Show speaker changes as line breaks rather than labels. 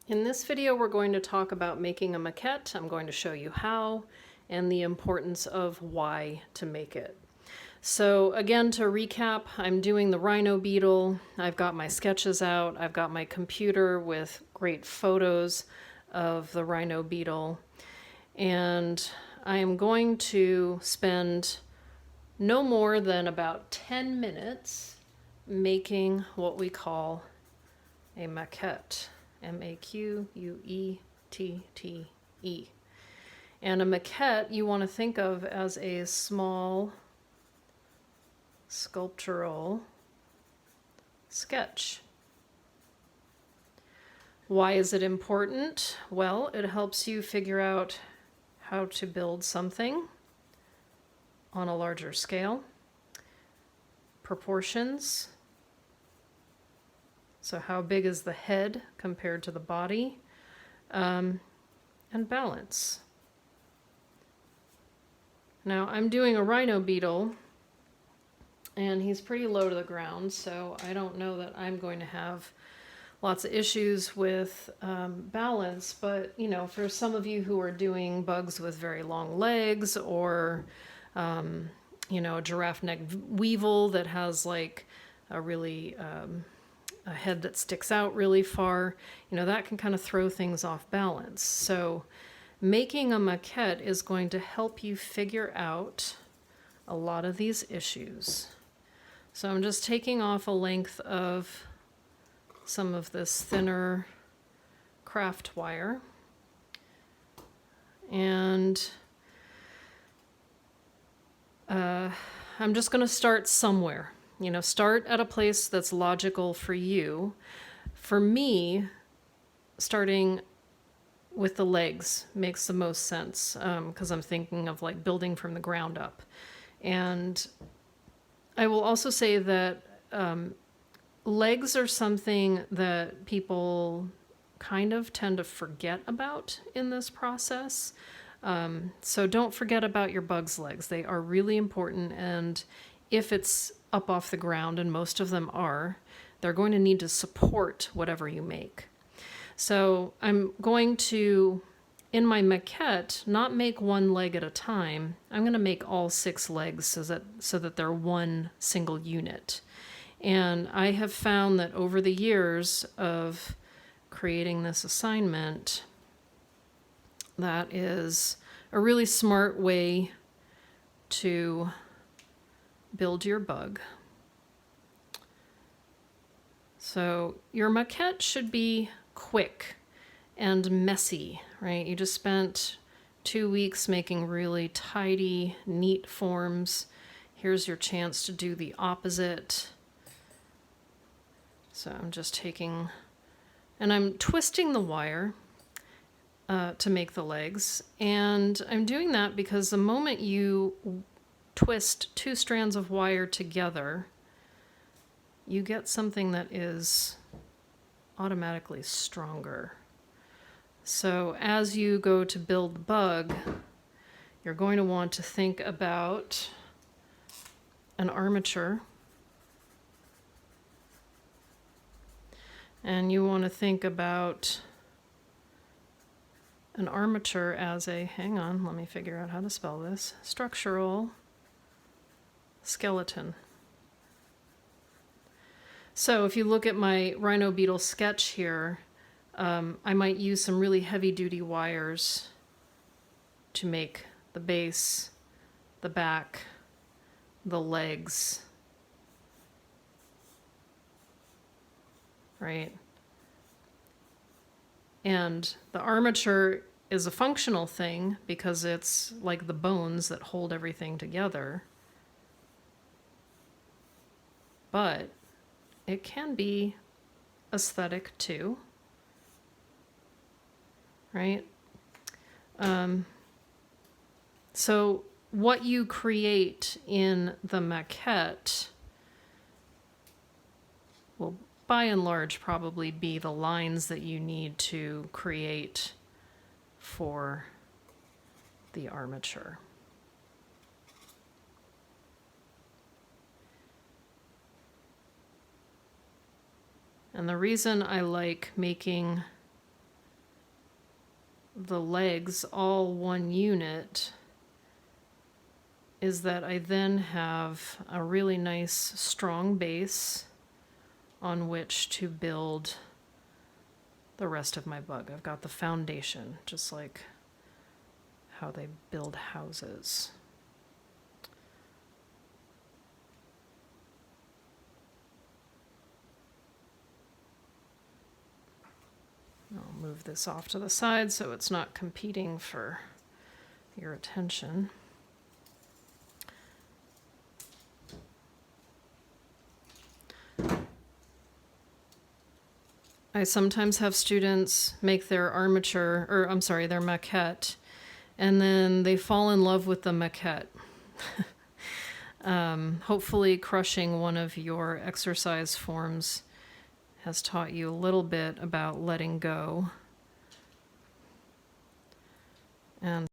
In this video, we're going to talk about making a maquette. I'm going to show you how and the importance of why to make it. So again, to recap, I'm doing the rhino beetle. I've got my sketches out. I've got my computer with great photos of the rhino beetle. And I am going to spend no more than about 10 minutes making what we call a maquette. M-A-Q-U-E-T-T-E. And a maquette you want to think of as a small sculptural sketch. Why is it important? Well, it helps you figure out how to build something on a larger scale, proportions. So how big is the head compared to the body, and balance. Now I'm doing a rhino beetle, and he's pretty low to the ground, so I don't know that I'm going to have lots of issues with balance, but you know, for some of you who are doing bugs with very long legs, or you know, a giraffe neck weevil that has like a really a head that sticks out really far, you know, that can kind of throw things off balance. So making a maquette is going to help you figure out a lot of these issues. So I'm just taking off a length of some of this thinner craft wire, and I'm just going to start somewhere. You know, start at a place that's logical for you. For me, starting with the legs makes the most sense, because I'm thinking of like building from the ground up. And I will also say that legs are something that people kind of tend to forget about in this process. So don't forget about your bug's legs. They are really important, and if it's up off the ground, and most of them are, they're going to need to support whatever you make. So I'm going to, in my maquette, not make one leg at a time. I'm going to make all 6 legs so that they're one single unit. And I have found that over the years of creating this assignment, that is a really smart way to build your bug. So your maquette should be quick and messy, right? You just spent 2 weeks making really tidy, neat forms. Here's your chance to do the opposite. So I'm just taking, and I'm twisting the wire to make the legs. And I'm doing that because the moment you twist 2 strands of wire together, you get something that is automatically stronger. So as you go to build the bug, you're going to want to think about an armature. And you want to think about an armature as a, hang on, let me figure out how to spell this, structural skeleton. So if you look at my rhino beetle sketch here, I might use some really heavy duty wires to make the base, the back, the legs, right? And the armature is a functional thing because it's like the bones that hold everything together. But it can be aesthetic too, right? So what you create in the maquette will by and large probably be the lines that you need to create for the armature. And the reason I like making the legs all one unit is that I then have a really nice strong base on which to build the rest of my bug. I've got the foundation, just like how they build houses. I'll move this off to the side so it's not competing for your attention. I sometimes have students make their armature, or I'm sorry, their maquette, and then they fall in love with the maquette. Hopefully crushing one of your exercise forms has taught you a little bit about letting go. And